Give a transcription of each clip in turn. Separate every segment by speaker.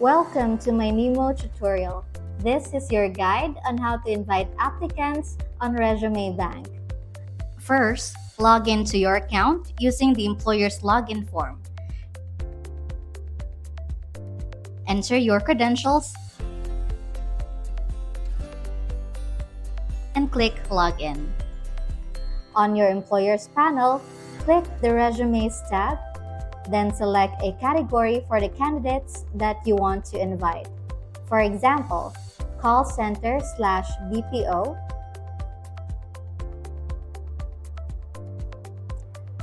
Speaker 1: Welcome to my Mynimo tutorial. This is your guide on how to invite applicants on Resume Bank. First, log into your account using the employer's login form. Enter your credentials and click Login. On your employer's panel, click the Resumes tab, then select a category for the candidates that you want to invite. For example, call center/BPO.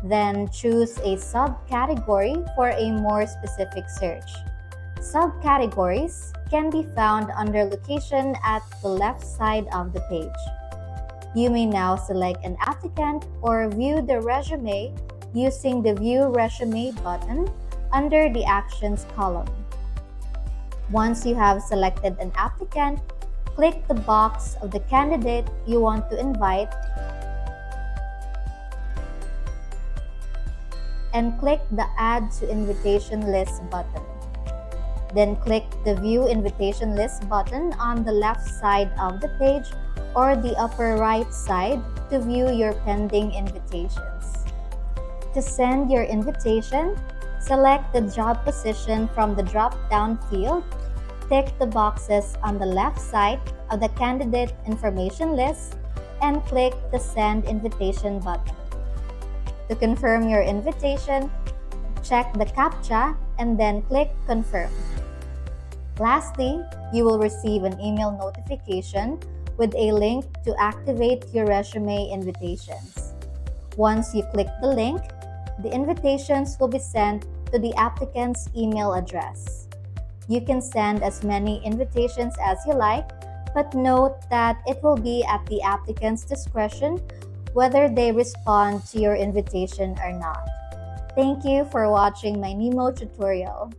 Speaker 1: Then choose a subcategory for a more specific search. Subcategories can be found under location at the left side of the page. You may now select an applicant or view the resume using the View Resume button under the Actions column. Once you have selected an applicant, click the box of the candidate you want to invite and click the Add to Invitation List button. Then click the View Invitation List button on the left side of the page or the upper right side to view your pending invitations. To send your invitation, select the job position from the drop-down field, tick the boxes on the left side of the candidate information list, and click the Send Invitation button. To confirm your invitation, check the CAPTCHA and then click Confirm. Lastly, you will receive an email notification with a link to activate your resume invitations. Once you click the link, the invitations will be sent to the applicant's email address. You can send as many invitations as you like, but note that it will be at the applicant's discretion whether they respond to your invitation or not. Thank you for watching my Mynimo tutorial.